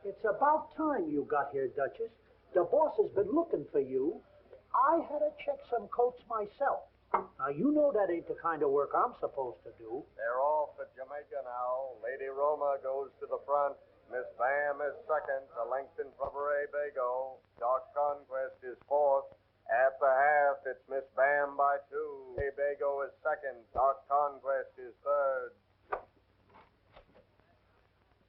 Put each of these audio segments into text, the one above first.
It's about time you got here, Duchess. The boss has been looking for you. I had to check some coats myself. Now, you know that ain't the kind of work I'm supposed to do. They're off at Jamaica now. Lady Roma goes to the front. Miss Bam is second. A length in front of Bago. Dark Conquest is fourth. At the half, it's Miss Bam by 2. Bago is second. Dark Conquest is third.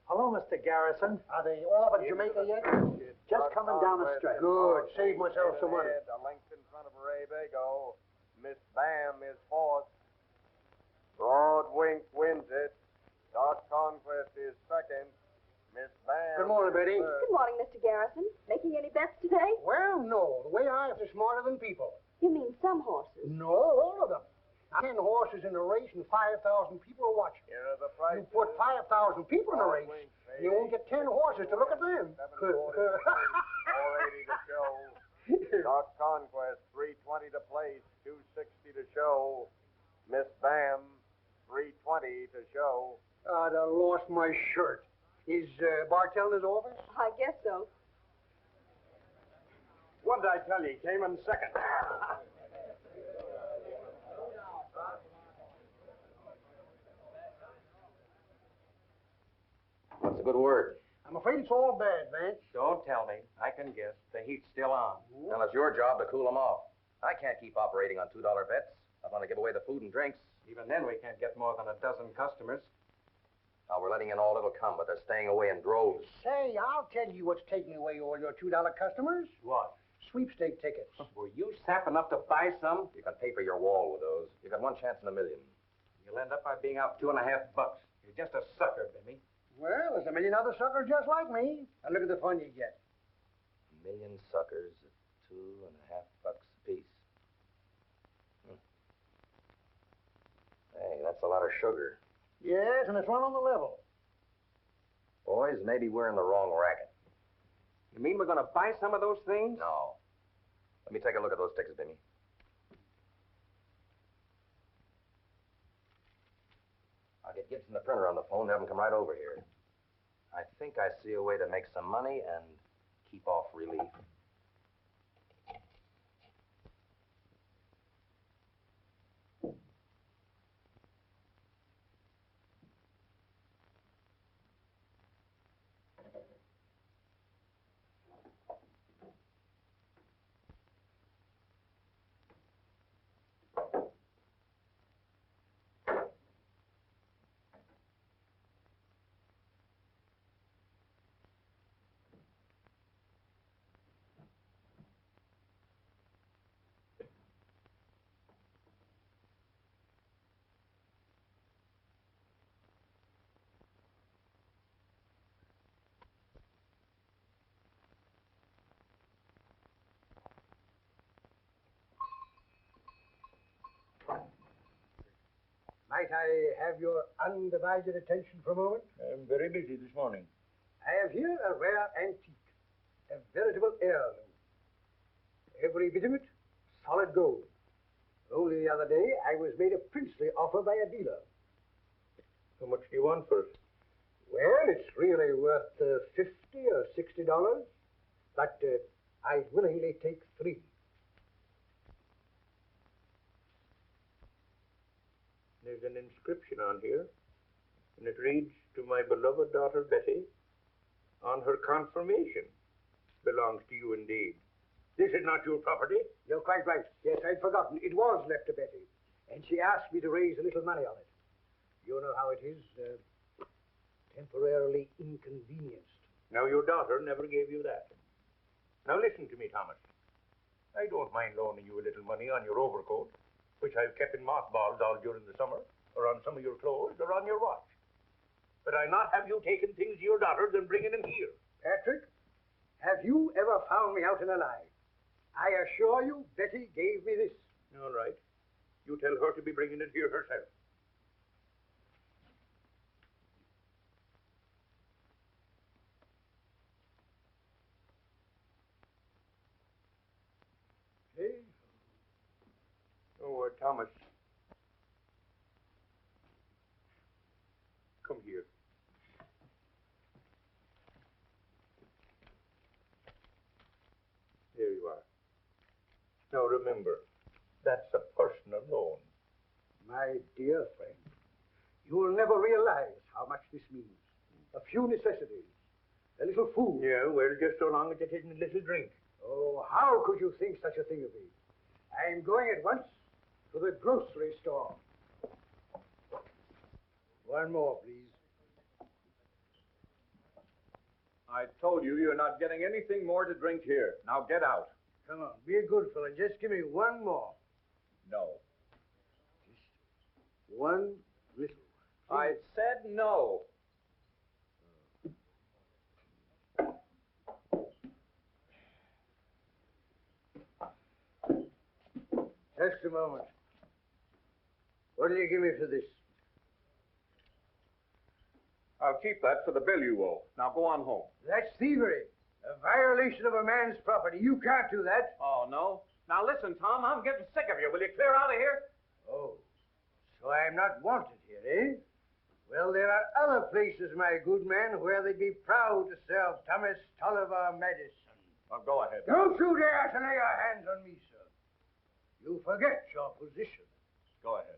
Hello, Mr. Garrison. Are they off at Jamaica yet? Just coming down the stretch. Good. Save myself some money. A length in front of Bago. Miss Bam is fourth. Broad Wink wins it. Dark Conquest is second. Miss Bam. Good morning, Betty. Good morning, Mr. Garrison. Making any bets today? Well, no. The way I am is smarter than people. You mean some horses? No, all of them. 10 horses in a race and 5,000 people are watching. Here are the prices. You put 5,000 people in a race, and you won't get 10 horses to look at them. 480 to show. Dark Conquest, 320 to place, 260 to show. Miss Bam, 320 to show. I lost my shirt. Is Bartell in his office? I guess so. What did I tell you? He came in second. What's a good word? I'm afraid it's all bad, Vance. Don't tell me. I can guess. The heat's still on. Well, it's your job to cool them off. I can't keep operating on $2 bets. I want to give away the food and drinks. Even then, we can't get more than a dozen customers. Now, we're letting in all that'll come, but they're staying away in droves. Say, I'll tell you what's taking away all your $2 customers. What? Sweepstake tickets. Were you sap enough to buy some? You can pay for your wall with those. You got one chance in a million. You'll end up by being out $2.50. You're just a sucker, Bimmy. Well, there's a million other suckers just like me. And look at the fun you get. A million suckers at $2.50 apiece. Hey, that's a lot of sugar. Yes, and it's run on the level. Boys, maybe we're in the wrong racket. You mean we're going to buy some of those things? No. Let me take a look at those tickets, Bimmy. I'll get Gibson the printer on the phone and have him come right over here. I think I see a way to make some money and keep off relief. Might I have your undivided attention for a moment? I'm very busy this morning. I have here a rare antique, a veritable heirloom. Every bit of it, solid gold. Only the other day, I was made a princely offer by a dealer. How much do you want for it? Well, it's really worth $50 or $60, but I'd willingly take $3. There's an inscription on here, and it reads, "To my beloved daughter Betty, on her confirmation. Belongs to you indeed. This is not your property." You're quite right. Yes, I'd forgotten. It was left to Betty, and she asked me to raise a little money on it. You know how it is, temporarily inconvenienced. Now, your daughter never gave you that. Now, listen to me, Thomas. I don't mind loaning you a little money on your overcoat, which I've kept in mothballs all during the summer, or on some of your clothes, or on your watch. But I not have you taking things of your daughter's and bringing them here. Patrick, have you ever found me out in a lie? I assure you, Betty gave me this. All right. You tell her to be bringing it here herself. Hey? Oh, Thomas. Come here. There you are. Now remember, that's a personal loan. My dear friend, you will never realize how much this means. A few necessities, a little food. Yeah, well, just so long as it isn't a little drink. Oh, how could you think such a thing of me? I'm going at once to the grocery store. One more, please. I told you you're not getting anything more to drink here. Now get out. Come on, be a good fellow. Just give me one more. No. Just one little. I said no. Just a moment. What did you give me for this? I'll keep that for the bill you owe. Now go on home. That's thievery. A violation of a man's property. You can't do that. Oh, no? Now listen, Tom, I'm getting sick of you. Will you clear out of here? Oh, so I'm not wanted here, eh? Well, there are other places, my good man, where they'd be proud to serve Thomas Tolliver medicine. Well, go ahead. Don't you dare to lay your hands on me, sir. You forget your position. Go ahead.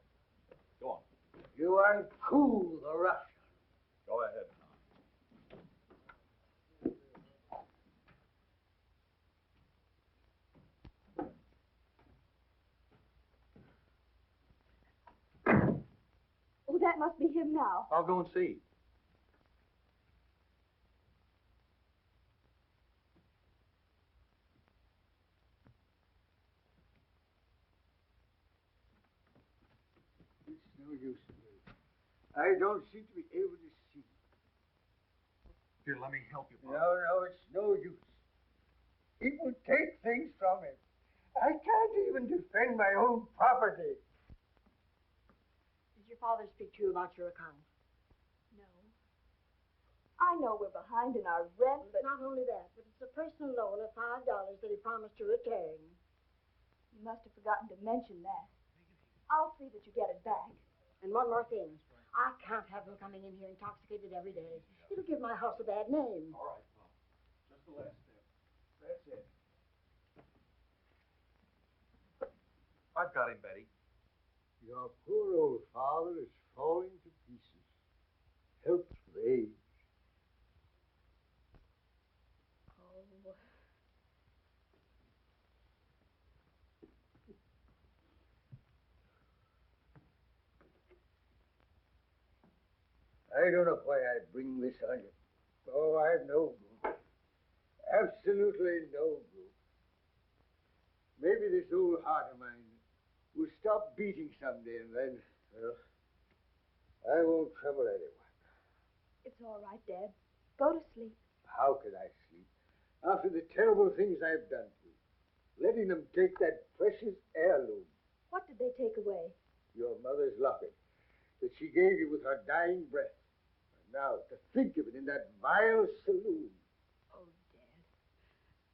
Go on. You uncool the Russian. Go ahead. Oh, that must be him now. I'll go and see. It's no use to me. I don't seem to be able to see. Here, let me help you, No, it's no use. People take things from me. I can't even defend my own property. Did your father speak to you about your account? No. I know we're behind in our rent, but Not only that, but it's a personal loan of $5 that he promised to return. you must have forgotten to mention that. I'll see that you get it back. And one more thing. I can't have him coming in here intoxicated every day. It'll give my house a bad name. All right, Pop. Just the last step. That's it. I've got him, Betty. Your poor old father is falling to pieces. Helps with age. Oh. I don't know why I bring this on you. Oh, I've no group. Absolutely no group. Maybe this old heart of mine will stop beating someday, and then, well, I won't trouble anyone. It's all right, Dad. Go to sleep. How can I sleep after the terrible things I've done to you? Letting them take that precious heirloom, What did they take away? your mother's locket, that she gave you with her dying breath. And now, to think of it in that vile saloon. Oh, Dad.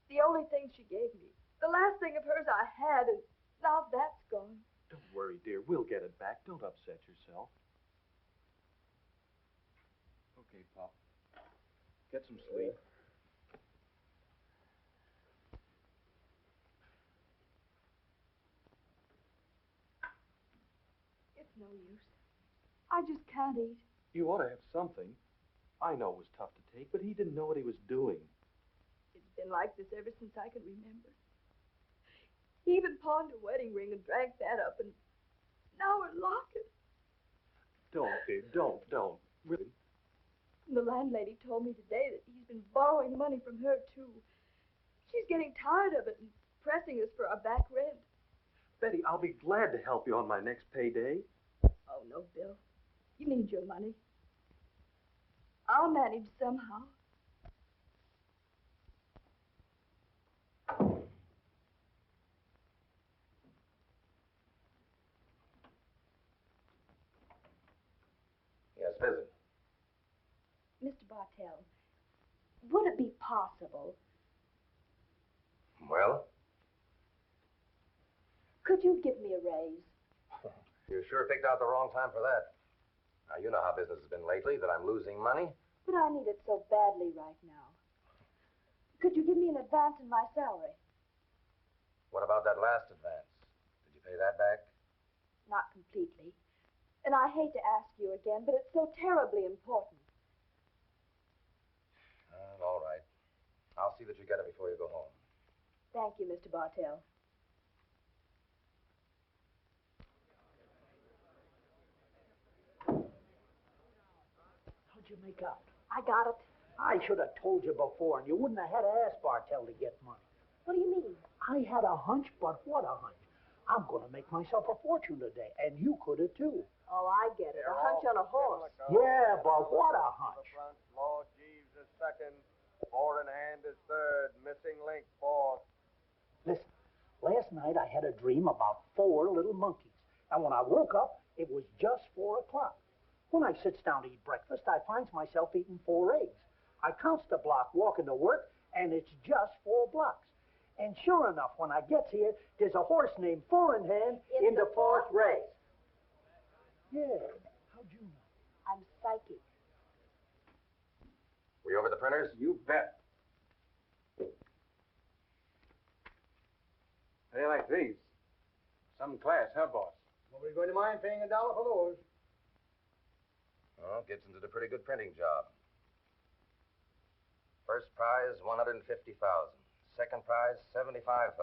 The only thing she gave me. The last thing of hers I had, and now that's gone. Don't worry, dear. We'll get it back. Don't upset yourself. Okay, Pop. Get some sleep. It's no use. I just can't eat. You ought to have something. I know it was tough to take, but he didn't know what he was doing. It's been like this ever since I can remember. He even pawned a wedding ring and drank that up, and now we're locket. Don't, babe, don't. Really? The landlady told me today that he's been borrowing money from her, too. She's getting tired of it and pressing us for our back rent. Betty, I'll be glad to help you on my next payday. Oh, no, Bill. You need your money. I'll manage somehow. Yes, visit. Mr. Bartell, would it be possible? Well? Could you give me a raise? You sure picked out the wrong time for that. Now, you know how business has been lately, that I'm losing money. But I need it so badly right now. Could you give me an advance in my salary? What about that last advance? Did you pay that back? Not completely. And I hate to ask you again, but it's so terribly important. All right. I'll see that you get it before you go home. Thank you, Mr. Bartell. How'd you make out? I got it. I should have told you before, and you wouldn't have had to ask Bartell to get money. What do you mean? I had a hunch, but what a hunch. I'm going to make myself a fortune today, and you could have too. Oh, I get it. A hunch on a horse. Yeah, but what a hunch. Front, Lord Jeeves is second. Four in hand is third. Missing link fourth. Listen, last night I had a dream about 4 little monkeys. And when I woke up, it was just 4 o'clock. When I sits down to eat breakfast, I finds myself eating 4 eggs. I counts the block walking to work, and it's just 4 blocks. And sure enough, when I gets here, there's a horse named Four in Hand in the 4th race. Yeah, how'd you know? I'm psychic. Were you over the printers? You bet. How do you like these? Some class, huh, boss? Nobody's going to mind paying $1 for those. Well, Gibson did a pretty good printing job. First prize, $150,000. Second prize, $75,000.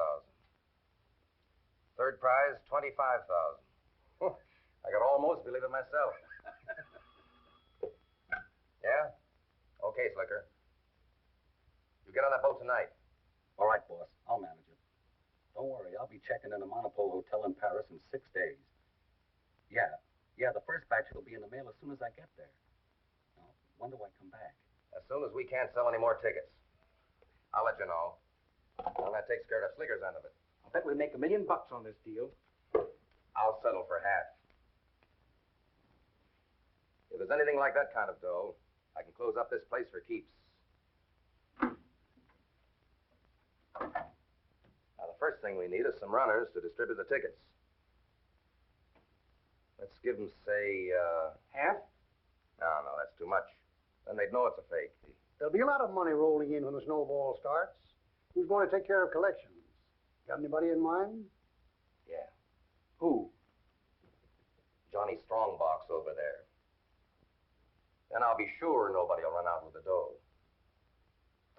Third prize, $25,000. I could almost believe it myself. Yeah? Okay, Slicker. You get on that boat tonight. All right, boss. I'll manage it. Don't worry. I'll be checking in a Monopole hotel in Paris in 6 days. Yeah, the first batch will be in the mail as soon as I get there. Now, when do I come back? As soon as we can't sell any more tickets. I'll let you know. Well, that takes care of Slicker's end of it. I'll bet we make $1 million on this deal. I'll settle for half. If there's anything like that kind of dough, I can close up this place for keeps. Now, the first thing we need is some runners to distribute the tickets. Let's give them, say, Half? No, that's too much. Then they'd know it's a fake. There'll be a lot of money rolling in when the snowball starts. Who's going to take care of collections? Got anybody in mind? Yeah. Who? Johnny Strongbox over there. Then I'll be sure nobody will run out with the dough.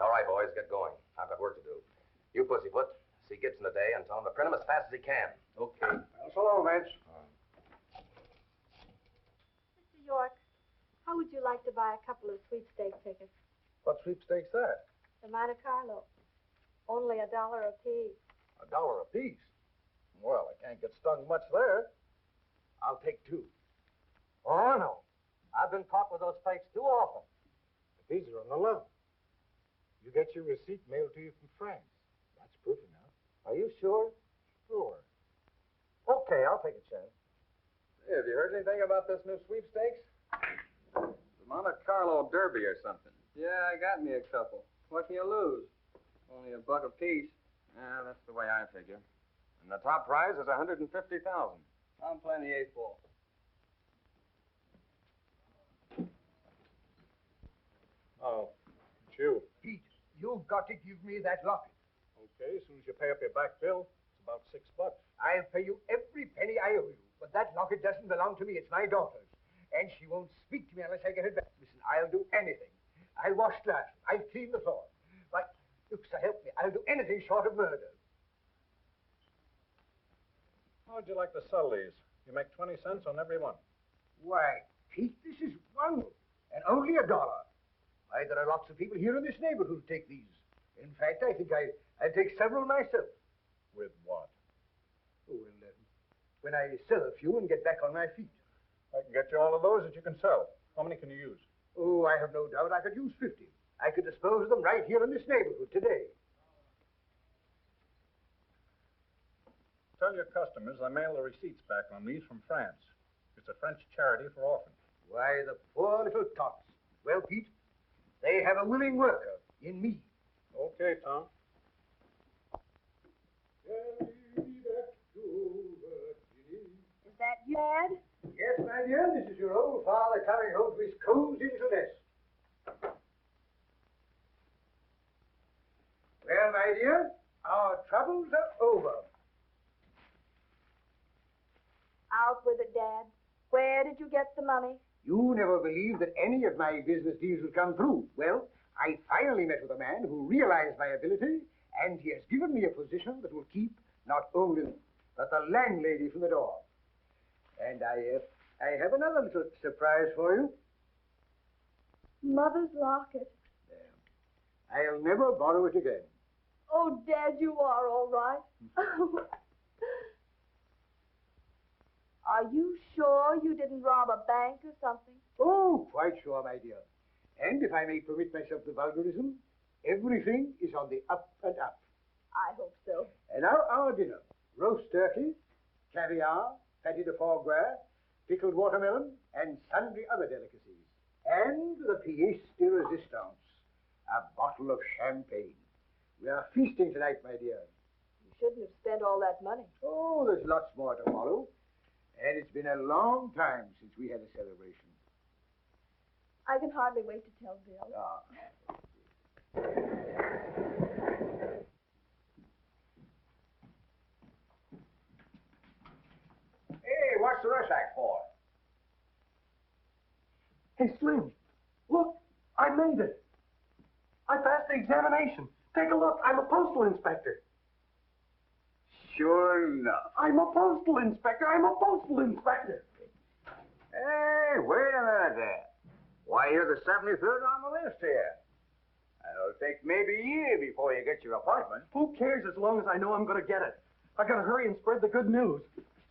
All right, boys, get going. I've got work to do. You, Pussyfoot, see Gibson today and tell him to print him as fast as he can. Okay. Well, so long, Vance. Mr. York, how would you like to buy a couple of sweepstake tickets? What sweepstakes that? The Monte Carlo. Only $1 apiece. $1 apiece. Well, I can't get stung much there. I'll take 2. Oh, no. I've been caught with those fakes too often. But these are on the level. You get your receipt mailed to you from France. That's proof enough. Are you sure? Sure. Okay, I'll take a chance. Hey, have you heard anything about this new sweepstakes? The Monte Carlo Derby or something. Yeah, I got me a couple. What can you lose? Only $1 apiece. Yeah, that's the way I figure. And the top prize is $150,000. I'm playing the 8th ball. Oh, it's you. Pete, you've got to give me that locket. Okay, as soon as you pay up your back bill, it's about $6. I'll pay you every penny I owe you. But that locket doesn't belong to me. It's my daughter's. and she won't speak to me unless I get it back. Listen, I'll do anything. I'll wash glasses. I'll clean the floor. But, look, so help me, I'll do anything short of murder. How'd you like to sell these? You make 20 cents on every one. Why, Pete, this is wonderful. And only $1. Why, there are lots of people here in this neighborhood who take these. In fact, I think I'd take several myself. With what? Oh, well, when I sell a few and get back on my feet. I can get you all of those that you can sell. How many can you use? Oh, I have no doubt I could use 50. I could dispose of them right here in this neighborhood today. Tell your customers I mail the receipts back on these from France. It's a French charity for orphans. Why, the poor little tots. Well, Pete, they have a willing worker in me. Okay, Tom. Is that you, Dad? Yes, my dear, this is your old father coming home to his cozy little nest. Well, my dear, our troubles are over. Out with it, Dad. Where did you get the money? You never believed that any of my business deals would come through. Well, I finally met with a man who realized my ability, and he has given me a position that will keep not only me, but the landlady from the door. And I have another little surprise for you. Mother's locket. I'll never borrow it again. Oh, Dad, you are all right. Are you sure you didn't rob a bank or something? Oh, quite sure, my dear. And if I may permit myself the vulgarism, everything is on the up and up. I hope so. And now our dinner. Roast turkey, caviar, pâté de foie gras, pickled watermelon, and sundry other delicacies. And the pièce de résistance, a bottle of champagne. We are feasting tonight, my dear. You shouldn't have spent all that money. Oh, there's lots more to follow. And it's been a long time since we had a celebration. I can hardly wait to tell Bill. Hey, what's the rush act for? Hey, Slim, look, I made it. I passed the examination. Take a look. I'm a postal inspector. Sure enough. I'm a postal inspector. I'm a postal inspector. Hey, wait a minute there. Why, you're the 73rd on the list here. It'll take maybe a year before you get your appointment. Who cares as long as I know I'm going to get it? I got to hurry and spread the good news.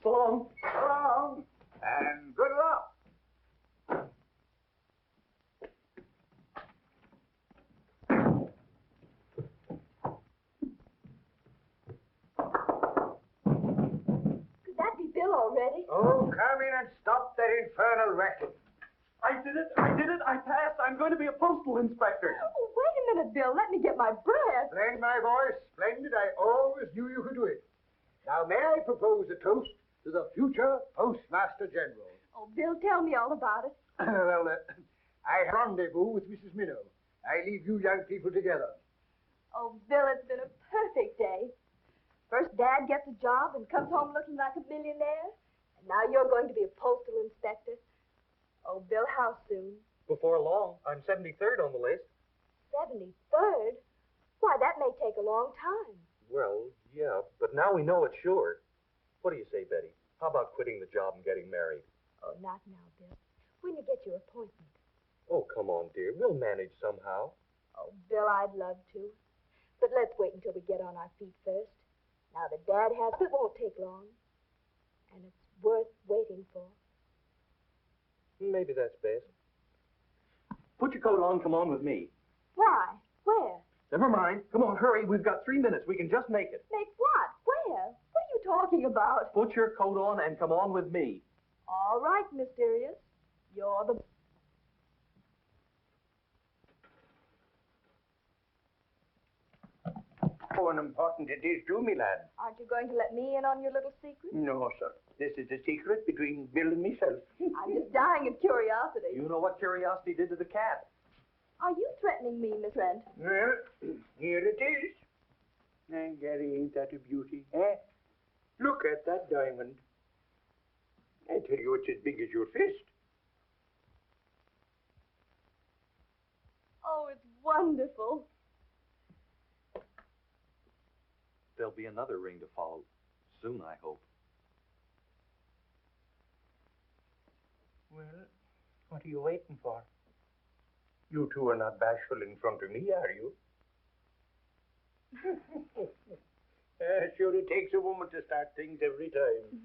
So long. So long, and good luck. Could that be Bill already? Oh, come in and stop that infernal racket. I did it. I did it. I passed. I'm going to be a postal inspector. Oh, wait a minute, Bill. Let me get my breath. Splendid, my boy, splendid. I always knew you could do it. Now, may I propose a toast to the future Postmaster General? Oh, Bill, tell me all about it. Well, I rendezvous with Mrs. Minnow. I leave you young people together. Oh, Bill, it's been a perfect day. First, Dad gets a job and comes home looking like a millionaire. And now you're going to be a postal inspector. Oh, Bill, how soon? Before long. I'm 73rd on the list. 73rd? Why, that may take a long time. Well, yeah, but now we know it's sure. What do you say, Betty? How about quitting the job and getting married? Oh, not now, Bill. When you get your appointment. Oh, come on, dear. We'll manage somehow. Oh, Bill, I'd love to. But let's wait until we get on our feet first. Now that Dad has it, won't take long. And it's worth waiting for. Maybe that's best. Put your coat on. Come on with me. Why? Where? Never mind. Come on, hurry. We've got 3 minutes. We can just make it. Make what? Where? What are you talking about? Put your coat on and come on with me. All right, Mysterious. You're the... How unimportant it is to me, lad. Aren't you going to let me in on your little secret? No, sir. This is a secret between Bill and myself. I'm just dying of curiosity. You know what curiosity did to the cat. Are you threatening me, Miss Trent? Well, here it is. And Gary, ain't that a beauty, eh? Look at that diamond. I tell you, it's as big as your fist. Oh, it's wonderful. There'll be another ring to follow soon, I hope. Well, what are you waiting for? You two are not bashful in front of me, are you? Sure, it takes a woman to start things every time.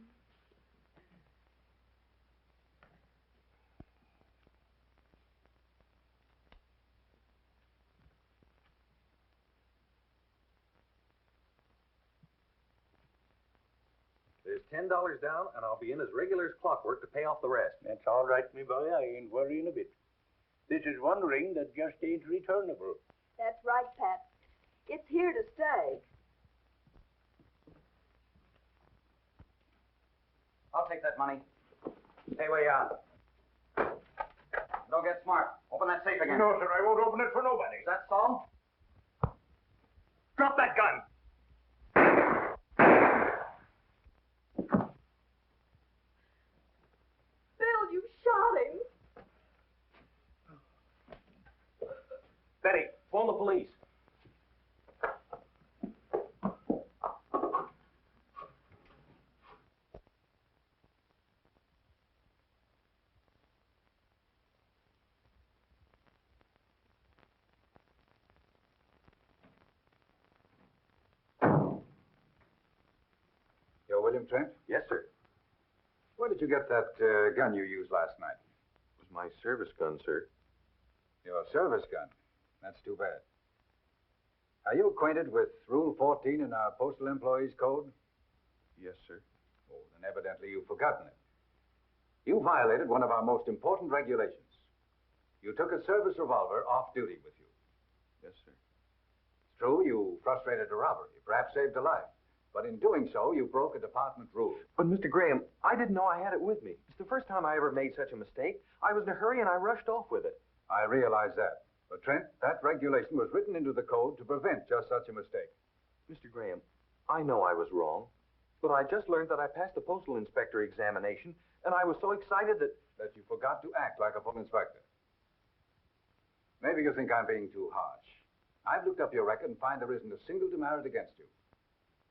There's $10 down, and I'll be in as regular as clockwork to pay off the rest. That's all right, me boy. I ain't worrying a bit. This is one ring that just ain't returnable. That's right, Pat. It's here to stay. I'll take that money. Stay where you are. Don't get smart. Open that safe again. No, sir, I won't open it for nobody. Is that so? Drop that gun. Bill, you shot him. Betty, phone the police. You're William Trent? Yes, sir. Where did you get that gun you used last night? It was my service gun, sir. Your service gun? That's too bad. Are you acquainted with Rule 14 in our Postal Employees Code? Yes, sir. Oh, then evidently you've forgotten it. You violated one of our most important regulations. You took a service revolver off duty with you. Yes, sir. It's true, you frustrated a robbery, perhaps saved a life. But in doing so, you broke a department rule. But, Mr. Graham, I didn't know I had it with me. It's the first time I ever made such a mistake. I was in a hurry and I rushed off with it. I realize that. But, Trent, that regulation was written into the code to prevent just such a mistake. Mr. Graham, I know I was wrong, but I just learned that I passed the postal inspector examination, and I was so excited that you forgot to act like a full inspector. Maybe you think I'm being too harsh. I've looked up your record and find there isn't a single demerit against you.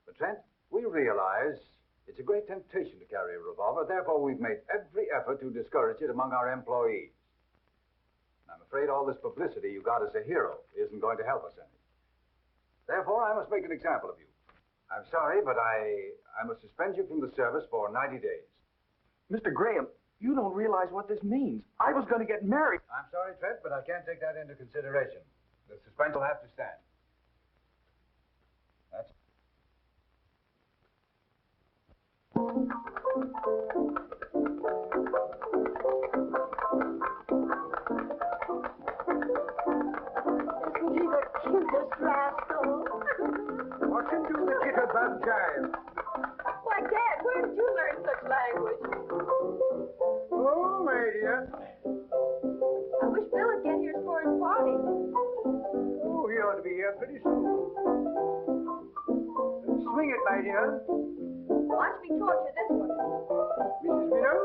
But, Trent, we realize it's a great temptation to carry a revolver. Therefore, we've made every effort to discourage it among our employees. And I'm afraid all this publicity you got as a hero isn't going to help us any. Therefore, I must make an example of you. I'm sorry, but I must suspend you from the service for 90 days. Mr. Graham, you don't realize what this means. I was going to get married. I'm sorry, Trent, but I can't take that into consideration. The suspense will have to stand. That's... Isn't he the cutest rascal? Watch him do the jitterbug jive. Why, Dad, where did you learn such language? Oh, my dear. I wish Bill would get here for his party. Oh, he ought to be here pretty soon. Swing it, my dear. Watch me torture this one. Mrs. Widow,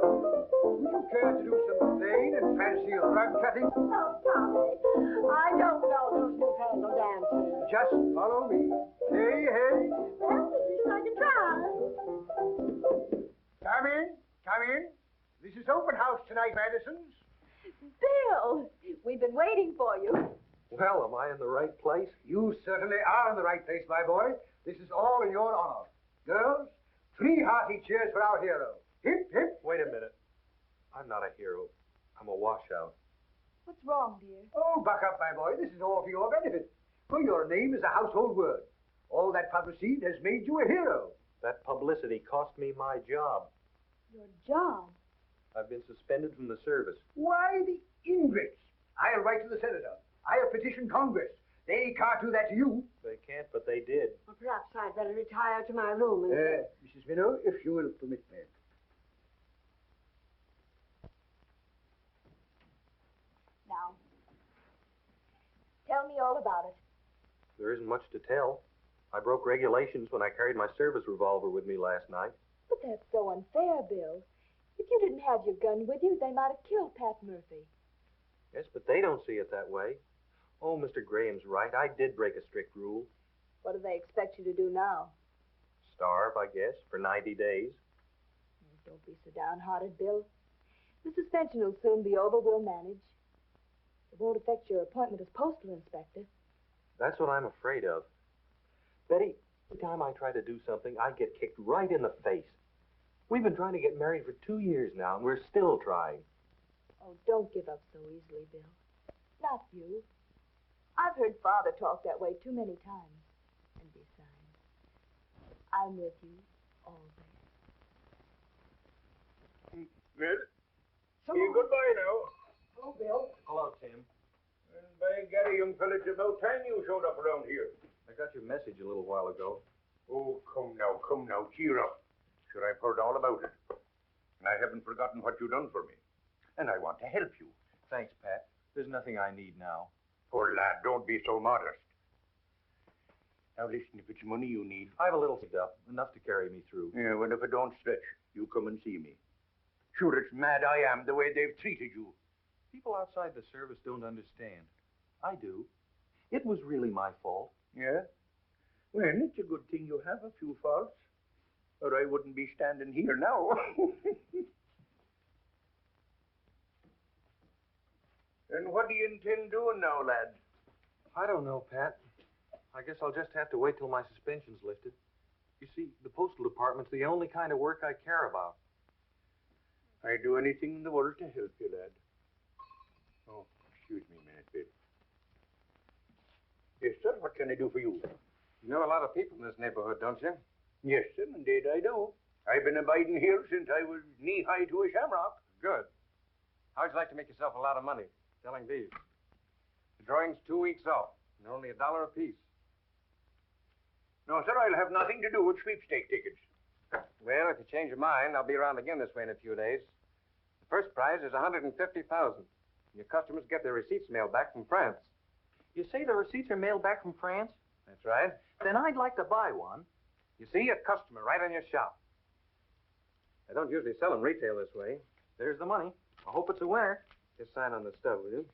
would you care to do some plain and fancy rug cutting? Oh, Tommy, I don't know those newfangled dances. Just follow me. Hey, hey. Well, at least I can try. Come in. Come in. This is open house tonight, Madisons. Bill, we've been waiting for you. Well, am I in the right place? You certainly are in the right place, my boy. This is all in your honor. Girls, 3 hearty cheers for our hero. Hip, hip. Wait a minute. I'm not a hero. I'm a washout. What's wrong, dear? Oh, buck up, my boy. This is all for your benefit. For your name is a household word. All that publicity has made you a hero. That publicity cost me my job. Your job? I've been suspended from the service. Why, the ingrates. I'll write to the senator. I'll petition Congress. They can't do that to you. They can't, but they did. Well, perhaps I'd better retire to my room and... Mrs. Minnow, if you will permit me. Now, tell me all about it. There isn't much to tell. I broke regulations when I carried my service revolver with me last night. But that's so unfair, Bill. If you didn't have your gun with you, they might have killed Pat Murphy. Yes, but they don't see it that way. Oh, Mr. Graham's right. I did break a strict rule. What do they expect you to do now? Starve, I guess, for 90 days. Don't be so downhearted, Bill. The suspension will soon be over. We'll manage. It won't affect your appointment as postal inspector. That's what I'm afraid of. Betty, every time I try to do something, I get kicked right in the face. We've been trying to get married for 2 years now, and we're still trying. Oh, don't give up so easily, Bill. Not you. I've heard Father talk that way too many times. And besides, I'm with you always. Well, say goodbye now. Hello, Bill. Hello, Tim. And by Gary, young fella, it's about time you showed up around here. I got your message a little while ago. Oh, come now, cheer up. Sure, I've heard all about it. And I haven't forgotten what you done for me. And I want to help you. Thanks, Pat. There's nothing I need now. Poor lad, don't be so modest. Now listen, if it's money you need... I have a little saved up, enough to carry me through. Yeah, well, if it don't stretch, you come and see me. Sure, it's mad I am the way they've treated you. People outside the service don't understand. I do. It was really my fault. Yeah? Well, it's a good thing you have a few faults, or I wouldn't be standing here now. And what do you intend doing now, lad? I don't know, Pat. I guess I'll just have to wait till my suspension's lifted. You see, the postal department's the only kind of work I care about. I'd do anything in the world to help you, lad. Oh, excuse me a minute, Bill. Yes, sir, what can I do for you? You know a lot of people in this neighborhood, don't you? Yes, sir, indeed I do. I've been abiding here since I was knee-high to a shamrock. Good. How'd you like to make yourself a lot of money selling these? The drawing's 2 weeks off, and they're only $1 apiece. No, sir, I'll have nothing to do with sweepstake tickets. Well, if you change your mind, I'll be around again this way in a few days. The first prize is $150,000. Your customers get their receipts mailed back from France. You say the receipts are mailed back from France? That's right. Then I'd like to buy one. You see, a customer right in your shop. I don't usually sell them retail this way. There's the money. I hope it's a winner. Just sign on the stub, will you?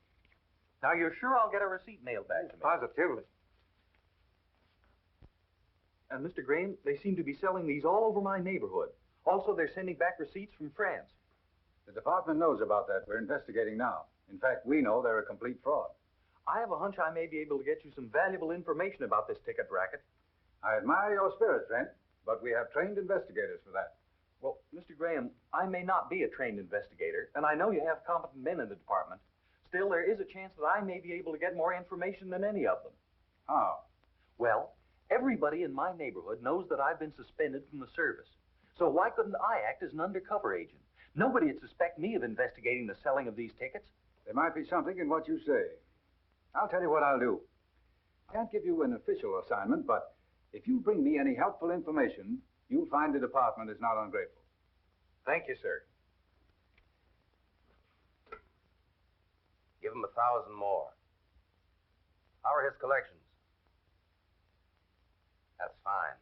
Now, you're sure I'll get a receipt mailed back to me? Positively. And Mr. Graham, they seem to be selling these all over my neighborhood. Also, they're sending back receipts from France. The department knows about that. We're investigating now. In fact, we know they're a complete fraud. I have a hunch I may be able to get you some valuable information about this ticket racket. I admire your spirit, Trent, but we have trained investigators for that. Well, Mr. Graham, I may not be a trained investigator, and I know you have competent men in the department. Still, there is a chance that I may be able to get more information than any of them. How? Well, everybody in my neighborhood knows that I've been suspended from the service. So why couldn't I act as an undercover agent? Nobody would suspect me of investigating the selling of these tickets. There might be something in what you say. I'll tell you what I'll do. I can't give you an official assignment, but if you bring me any helpful information, you'll find the department is not ungrateful. Thank you, sir. Give him 1,000 more. How are his collections? That's fine.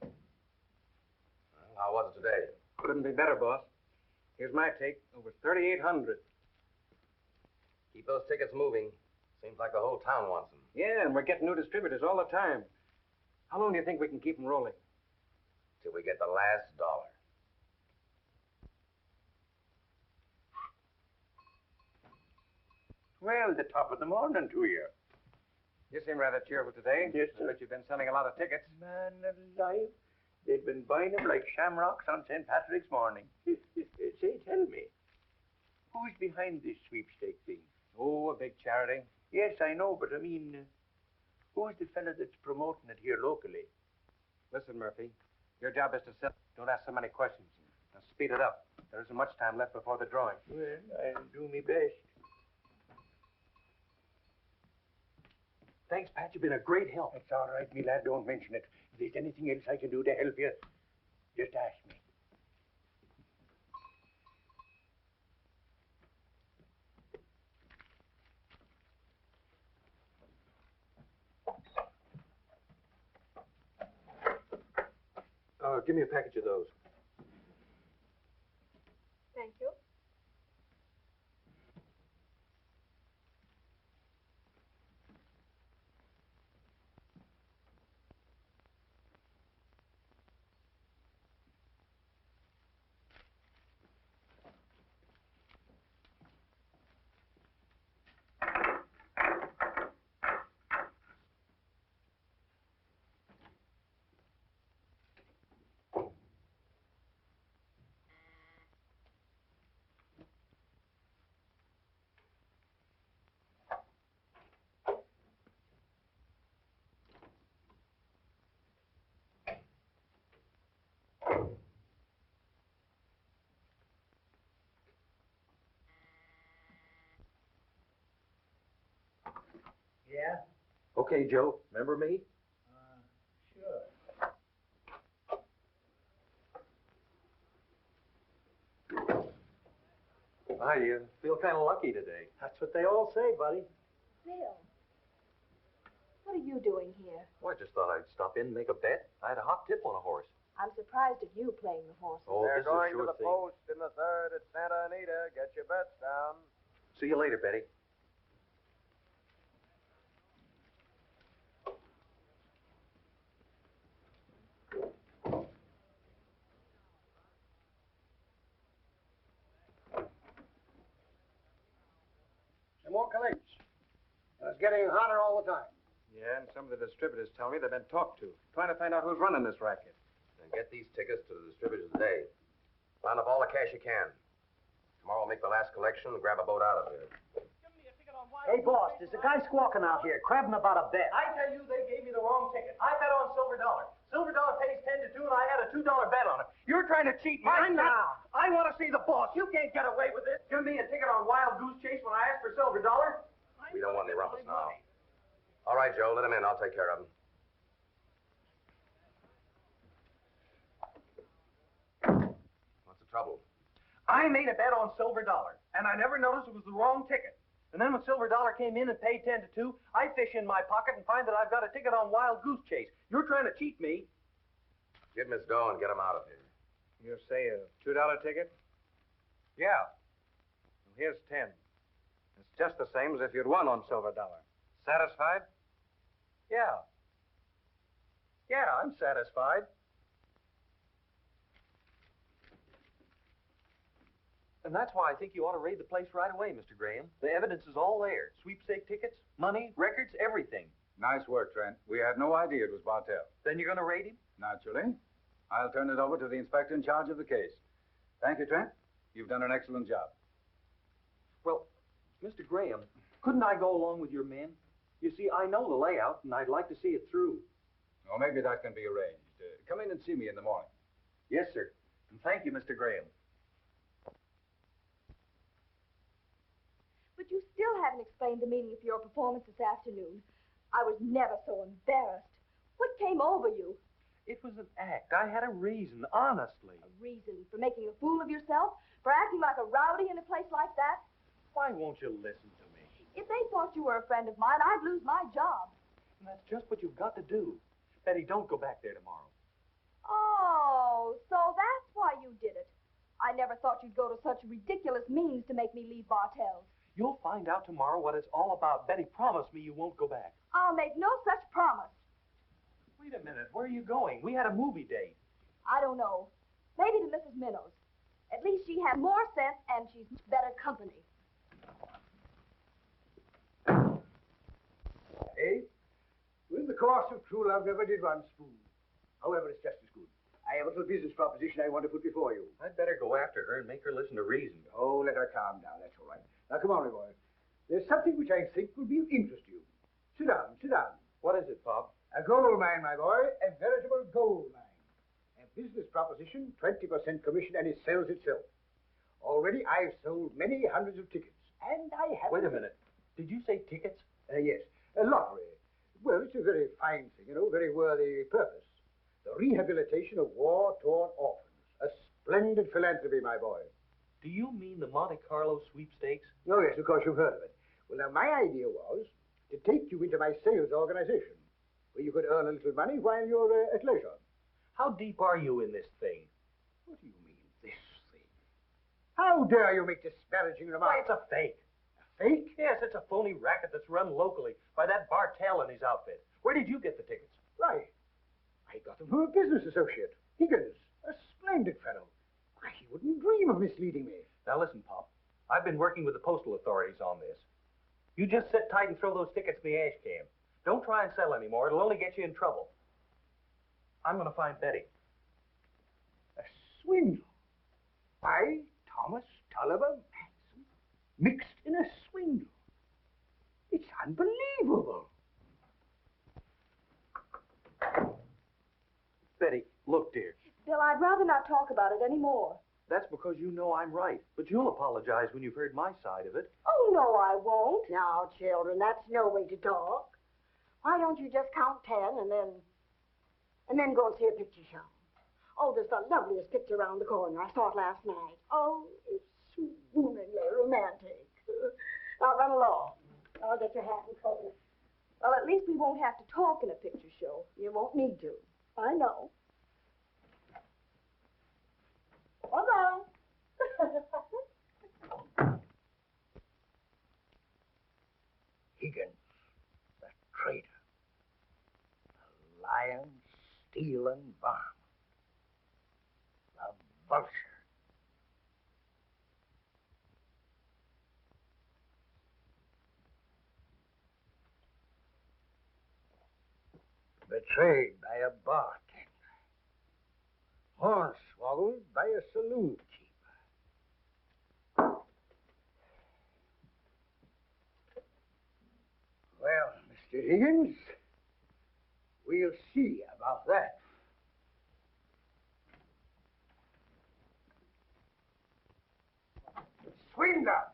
Well, how was it today? Couldn't be better, boss. Here's my take. Over 3,800. Keep those tickets moving. Seems like the whole town wants them. Yeah, and we're getting new distributors all the time. How long do you think we can keep them rolling? Till we get the last dollar. Well, the top of the morning to you. You seem rather cheerful today. Yes, I bet you've been selling a lot of tickets. Man alive. They've been buying them like shamrocks on St. Patrick's morning. Say, tell me, who's behind this sweepstake thing? Oh, a big charity. Yes, I know, but I mean, who's the fella that's promoting it here locally? Listen, Murphy, your job is to sell. Don't ask so many questions. Now, speed it up. There isn't much time left before the drawing. Well, I'll do my best. Thanks, Pat. You've been a great help. That's all right, me lad. Don't mention it. If there's anything else I can do to help you, just ask me. Give me a package of those. Thank you. Yeah? Okay, Joe, remember me? Sure. I feel kind of lucky today. That's what they all say, buddy. Bill, what are you doing here? Well, I just thought I'd stop in and make a bet. I had a hot tip on a horse. I'm surprised at you playing the horses. Oh, They're this is a going sure to the thing. post in the third at Santa Anita. Get your bets down. See you later, Betty. Some more collects. And it's getting hotter all the time. Yeah, and some of the distributors tell me they've been talked to, trying to find out who's running this racket. And get these tickets to the distributors today. Round up all the cash you can. Tomorrow we'll make the last collection and grab a boat out of here. Hey, boss, there's a guy squawking out here, crabbing about a bet. I tell you, they gave me the wrong ticket. I bet on Silver Dollar. Silver Dollar pays 10 to 2, and I had a $2 bet on it. You're trying to cheat me. I'm not. I want to see the boss. You can't get away with this. Give me a ticket on Wild Goose Chase when I asked for Silver Dollar. We don't want any rumpus now. All right, Joe, let him in. I'll take care of him. What's the trouble? I made a bet on Silver Dollar, and I never noticed it was the wrong ticket. And then when Silver Dollar came in and paid 10 to 2, I fish in my pocket and find that I've got a ticket on Wild Goose Chase. You're trying to cheat me. Get Miss Doe and get him out of here. You say a $2 ticket? Yeah. Well, here's 10. It's just the same as if you'd won on Silver Dollar. Satisfied? Yeah. Yeah, I'm satisfied. And that's why I think you ought to raid the place right away, Mr. Graham. The evidence is all there. Sweepstake tickets, money, records, everything. Nice work, Trent. We had no idea it was Bartell. Then you're going to raid him? Naturally. I'll turn it over to the inspector in charge of the case. Thank you, Trent. You've done an excellent job. Well, Mr. Graham, couldn't I go along with your men? You see, I know the layout, and I'd like to see it through. Well, maybe that can be arranged. Come in and see me in the morning. Yes, sir. And thank you, Mr. Graham. But you still haven't explained the meaning of your performance this afternoon. I was never so embarrassed. What came over you? It was an act. I had a reason, honestly. A reason for making a fool of yourself? For acting like a rowdy in a place like that? Why won't you listen to me? If they thought you were a friend of mine, I'd lose my job. And that's just what you've got to do. Betty, don't go back there tomorrow. Oh, so that's why you did it. I never thought you'd go to such ridiculous means to make me leave Bartell's. You'll find out tomorrow what it's all about. Betty, promise me you won't go back. I'll make no such promise. Wait a minute. Where are you going? We had a movie date. I don't know. Maybe to Mrs. Minnow's. At least she has more sense and she's better company. Hey, well, the course of true love never did run smooth. However, it's just as good. I have a little business proposition I want to put before you. I'd better go after her and make her listen to reason. Oh, let her calm down. That's all right. Now, come on, my boy. There's something which I think will be of interest to you. Sit down, sit down. What is it, Pop? A gold mine, my boy. A veritable gold mine. A business proposition, 20% commission, and it sells itself. Already, I've sold many hundreds of tickets. And I have... Wait a minute. Did you say tickets? Yes. A lottery. Well, it's a very fine thing, you know, very worthy purpose. The rehabilitation of war-torn orphans. A splendid philanthropy, my boy. Do you mean the Monte Carlo sweepstakes? Oh, yes, of course you've heard of it. Well, now, my idea was to take you into my sales organization, where you could earn a little money while you're at leisure. How deep are you in this thing? What do you mean, this thing? How dare you make disparaging Why, remarks? it's a fake. A fake? Yes, it's a phony racket that's run locally by that Bartell and his outfit. Where did you get the tickets? Why, I got them from a business associate. Higgins, a splendid fellow. Why, he wouldn't dream of misleading me. Now listen, Pop. I've been working with the postal authorities on this. You just sit tight and throw those tickets in the ash can. Don't try and sell anymore. It'll only get you in trouble. I'm going to find Betty. A swindle. I, Thomas Tulliver Manson, mixed in a swindle. It's unbelievable. Betty, look, dear. Bill, I'd rather not talk about it anymore. That's because you know I'm right. But you'll apologize when you've heard my side of it. Oh, no, I won't. Now, children, that's no way to talk. Why don't you just count 10 and then go and see a picture show? Oh, there's the loveliest picture around the corner. I saw it last night. Oh, it's swooningly romantic. Now, run along. I'll get your hat and coat. Well, at least we won't have to talk in a picture show. You won't need to. I know. Bye-bye. Higgins, the traitor. The lying, stealing varmint. The vulture. Betrayed by a bartender. Hornswoggled by a saloon keeper. Well, Mr. Higgins, we'll see about that. Swindler!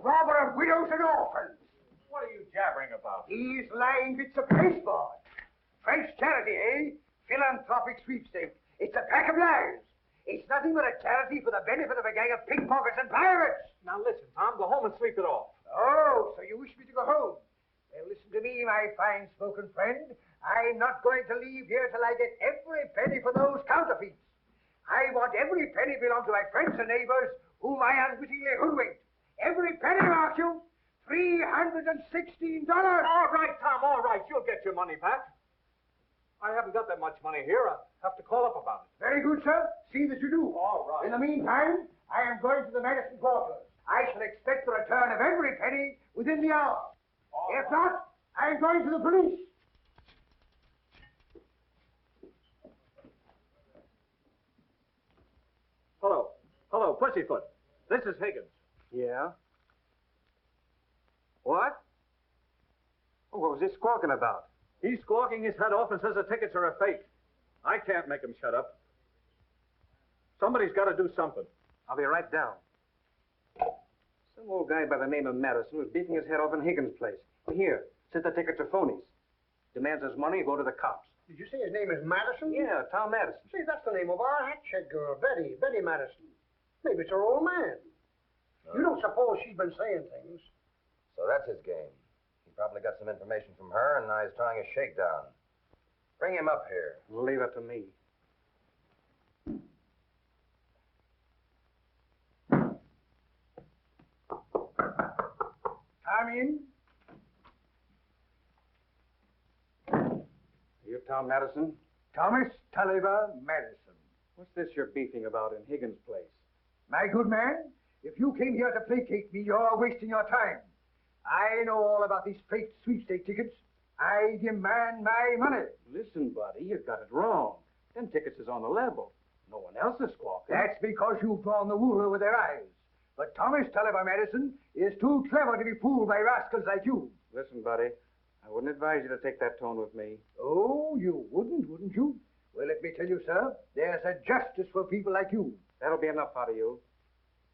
Robber of widows and orphans! What are you jabbering about? These lying bits of pasteboard. French charity, eh? Philanthropic sweepstake. It's a pack of lies. It's nothing but a charity for the benefit of a gang of pickpockets and pirates. Now listen, Tom, go home and sleep it off. Oh, so you wish me to go home? Well, listen to me, my fine-spoken friend. I'm not going to leave here till I get every penny for those counterfeits. I want every penny belong to my friends and neighbors whom I unwittingly hoodwinked. Every penny, mark you. $316. All right, Tom, all right. You'll get your money back. I haven't got that much money here. I'll have to call up about it. Very good, sir. See that you do. All right. In the meantime, I am going to the Madison quarters. I shall expect the return of every penny within the hour. If not, I am going to the police. Hello. Hello, Pussyfoot. This is Higgins. Yeah? What? Oh, what was he squawking about? He's squawking his head off and says the tickets are a fake. I can't make him shut up. Somebody's got to do something. I'll be right down. Some old guy by the name of Madison was beating his head off in Higgins' place. Here, says the tickets are phonies. Demands his money, go to the cops. Did you say his name is Madison? Yeah, Tom Madison. See, that's the name of our hat-check girl, Betty Madison. Maybe it's her old man. You don't suppose she's been saying things? So that's his game. He probably got some information from her, and now he's trying a shakedown. Bring him up here. Leave it to me. Come in. You Tom Madison? Thomas Tulliver Madison. What's this you're beefing about in Higgins' place? My good man, if you came here to placate me, you're wasting your time. I know all about these fake sweepstake tickets. I demand my money. Listen, buddy, you got it wrong. Them tickets is on the level. No one else is squawking. That's because you've drawn the wool over their eyes. But Thomas Tulliver Madison is too clever to be fooled by rascals like you. Listen, buddy, I wouldn't advise you to take that tone with me. Oh, you wouldn't you? Well, let me tell you, sir, there's a justice for people like you. That'll be enough out of you.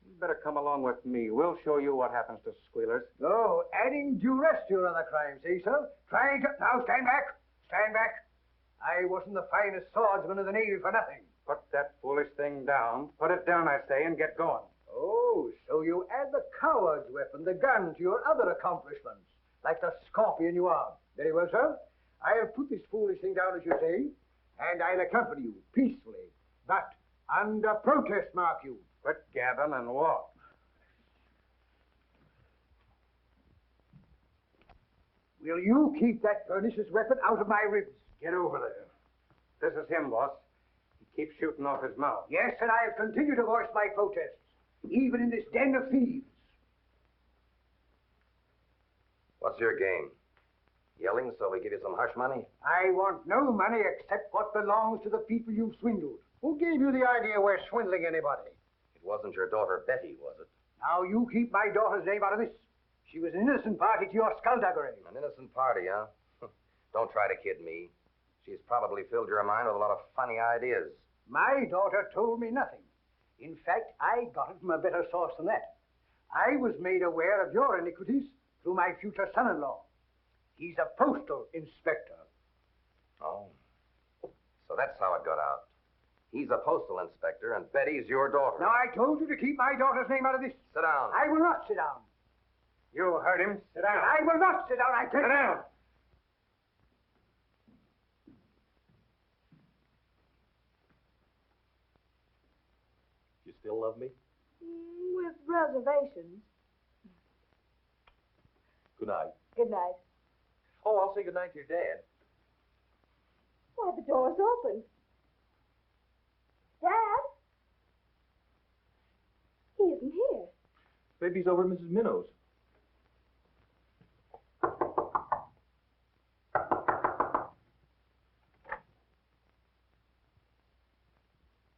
You better come along with me. We'll show you what happens to squealers. Oh, adding duress to your other crimes, eh, sir? Trying to... Now, stand back. Stand back. I wasn't the finest swordsman of the Navy for nothing. Put that foolish thing down. Put it down, I say, and get going. Oh, so you add the coward's weapon, the gun, to your other accomplishments, like the scorpion you are. Very well, sir. I'll put this foolish thing down, as you say, and I'll accompany you peacefully, but under protest, mark you. Quit gabbing and walk. Will you keep that pernicious weapon out of my ribs? Get over there. This is him, boss. He keeps shooting off his mouth. Yes, and I'll continue to voice my protests, even in this den of thieves. What's your game? Yelling so we give you some hush money? I want no money except what belongs to the people you've swindled. Who gave you the idea we're swindling anybody? It wasn't your daughter Betty, was it? Now you keep my daughter's name out of this. She was an innocent party to your skullduggery. An innocent party, huh? Don't try to kid me. She's probably filled your mind with a lot of funny ideas. My daughter told me nothing. In fact, I got it from a better source than that. I was made aware of your iniquities through my future son-in-law. He's a postal inspector. Oh. So that's how it got out. He's a postal inspector, and Betty's your daughter. Now, I told you to keep my daughter's name out of this. Sit down. I will not sit down. You heard him. Sit down. I will not sit down. I tell you. Sit down. You still love me? With reservations. Good night. Good night. Oh, I'll say good night to your dad. Why, the door's open. Dad? He isn't here. Maybe he's over at Mrs. Minnow's.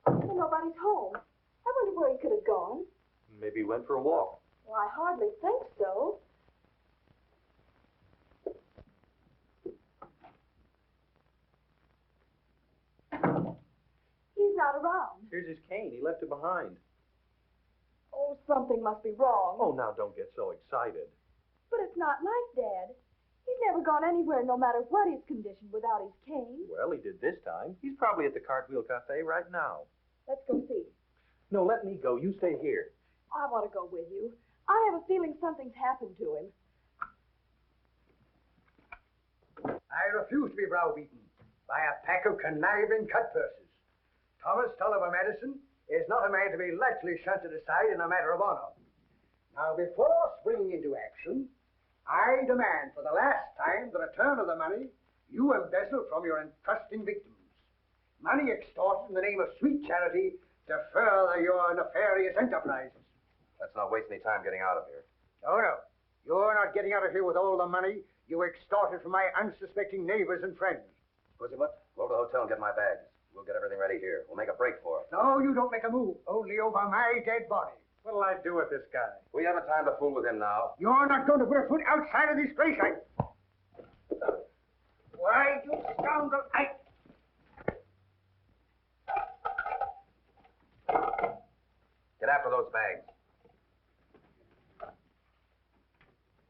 Well, nobody's home. I wonder where he could have gone. Maybe he went for a walk. Well, I hardly think so. He's not around. Here's his cane. He left it behind. Oh, something must be wrong. Oh, now don't get so excited. But it's not like Dad. He's never gone anywhere, no matter what his condition, without his cane. Well, he did this time. He's probably at the Cartwheel Cafe right now. Let's go see. No, let me go. You stay here. I want to go with you. I have a feeling something's happened to him. I refuse to be browbeaten by a pack of conniving cutpurses. Thomas Tolliver Madison is not a man to be lightly shunted aside in a matter of honor. Now, before springing into action, I demand for the last time the return of the money you embezzled from your entrusting victims. Money extorted in the name of sweet charity to further your nefarious enterprises. Let's not waste any time getting out of here. Oh, no. You're not getting out of here with all the money you extorted from my unsuspecting neighbors and friends. Pussyfoot, go over to the hotel and get my bags. We'll get everything ready here. We'll make a break for it. No, you don't make a move. Only over my dead body. What'll I do with this guy? We haven't time to fool with him now. You're not going to put a foot outside of this place. Why, you scoundrel, Get after those bags.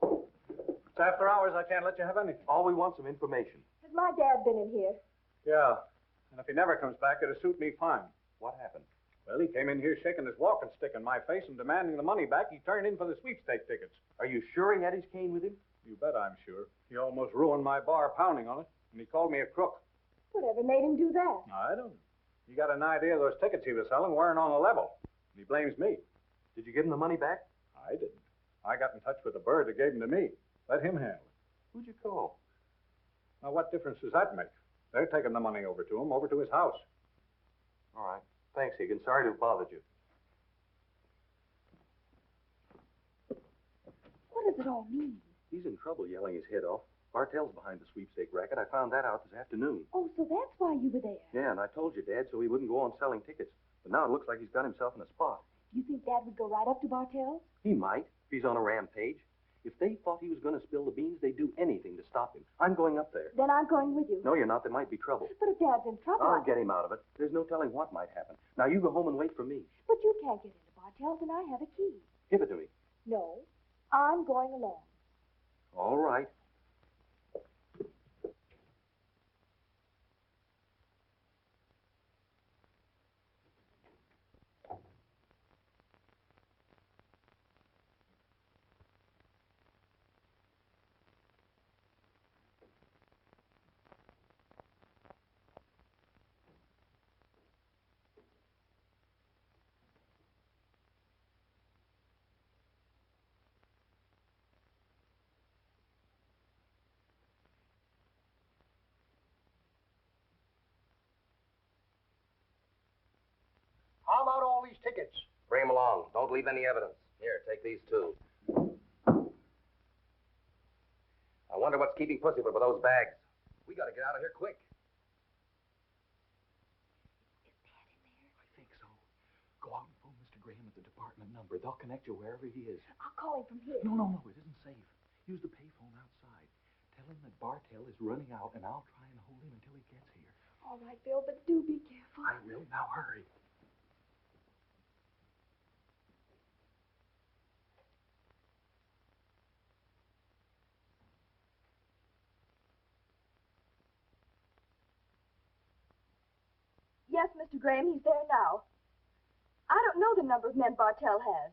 It's after hours. I can't let you have anything. All we want some information. Has my dad been in here? Yeah. And if he never comes back, it'll suit me fine. What happened? Well, he came in here shaking his walking stick in my face and demanding the money back he turned in for the sweepstake tickets. Are you sure he had his cane with him? You bet I'm sure. He almost ruined my bar pounding on it, and he called me a crook. Whatever made him do that? I don't know. He got an idea those tickets he was selling weren't on the level, and he blames me. Did you give him the money back? I didn't. I got in touch with the bird that gave him to me. Let him handle it. Who'd you call? Now, what difference does that make? They're taking the money over to him, over to his house. All right. Thanks, Higgins. Sorry to have bothered you. What does it all mean? He's in trouble yelling his head off. Bartell's behind the sweepstake racket. I found that out this afternoon. Oh, so that's why you were there. Yeah, and I told you, Dad, so he wouldn't go on selling tickets. But now it looks like he's got himself in a spot. You think Dad would go right up to Bartell's? He might, if he's on a rampage. If they thought he was going to spill the beans, they'd do anything to stop him. I'm going up there. Then I'm going with you. No, you're not. There might be trouble. But if Dad's in trouble... I'll get him out of it. There's no telling what might happen. Now, you go home and wait for me. But you can't get into Bartell's, and I have a key. Give it to me. No, I'm going along. All right. How about all these tickets? Bring them along. Don't leave any evidence. Here, take these too. I wonder what's keeping Pussyfoot with those bags. We got to get out of here quick. I think so. Go out and phone Mr. Graham at the department number. They'll connect you wherever he is. I'll call him from here. No. It isn't safe. Use the payphone outside. Tell him that Bartell is running out, and I'll try and hold him until he gets here. All right, Bill, but do be careful. I will. Now hurry. Yes, Mr. Graham, he's there now. I don't know the number of men Bartell has.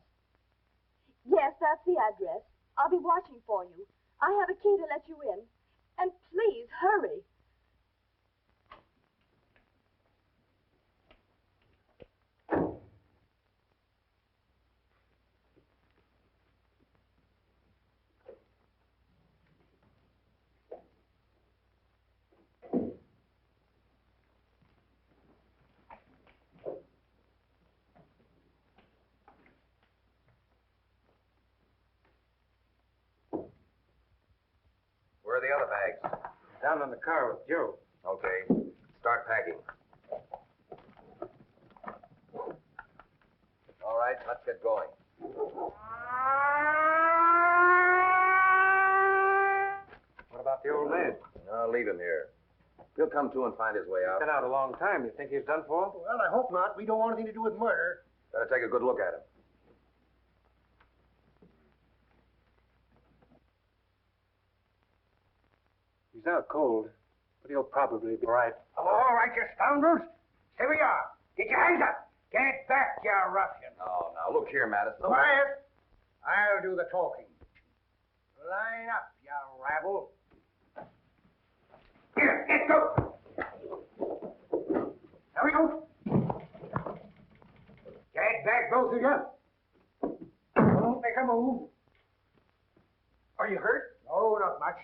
Yes, that's the address. I'll be watching for you. I have a key to let you in. And please, hurry. Where are the other bags? Down in the car with Joe. Okay. Start packing. All right, let's get going. What about the old man? I'll leave him here. He'll come to and find his way out. He's been out a long time. You think he's done for? Well, I hope not. We don't want anything to do with murder. Better take a good look at him. He's out cold, but he'll probably be all right. All right, you scoundrels. Here we are. Get your hands up. Get back, you ruffian. Oh, now, look here, Madison. Quiet. I'll do the talking. Line up, you rabble. Here, let's go. There we go. Get back, both of you. Don't make a move. Are you hurt? No, not much.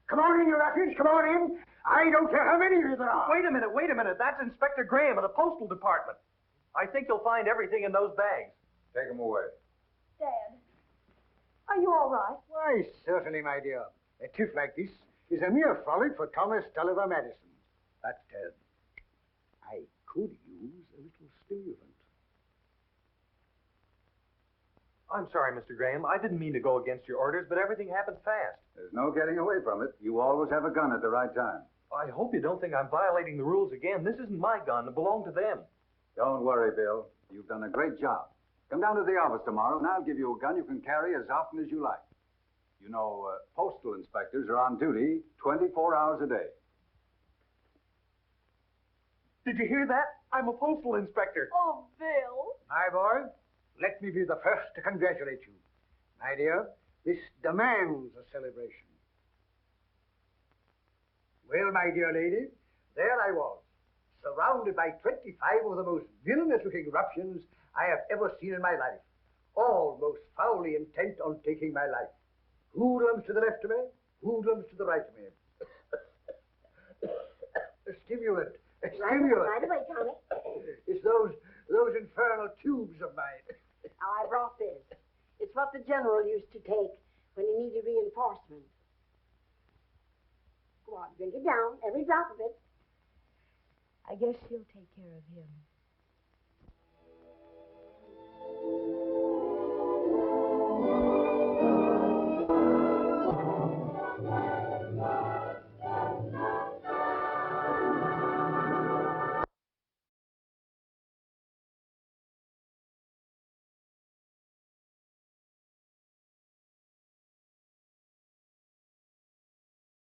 Come on in, you ruffians. Come on in. I don't care how many of you there are. Wait a minute. That's Inspector Graham of the Postal Department. I think you'll find everything in those bags. Take him away. Dad, are you all right? Why, certainly, my dear. A tiff like this is a mere frolic for Thomas Tulliver Madison. But I could use a little stimulant. I'm sorry, Mr. Graham. I didn't mean to go against your orders, but everything happened fast. There's no getting away from it. You always have a gun at the right time. I hope you don't think I'm violating the rules again. This isn't my gun. It belonged to them. Don't worry, Bill. You've done a great job. Come down to the office tomorrow, and I'll give you a gun you can carry as often as you like. You know, postal inspectors are on duty 24 hours a day. Did you hear that? I'm a postal inspector. Oh, Bill. My boy, let me be the first to congratulate you. My dear, this demands a celebration. Well, my dear lady, there I was, surrounded by 25 of the most villainous-looking ruffians I have ever seen in my life, all most foully intent on taking my life. Hoodlums to the left of me, hoodlums to the right of me. A stimulant. A stimulant. Right away, Tommy. It's those infernal tubes of mine. Now, I brought this. It's what the general used to take when he needed reinforcement. Go on, drink it down, every drop of it. I guess she'll take care of him.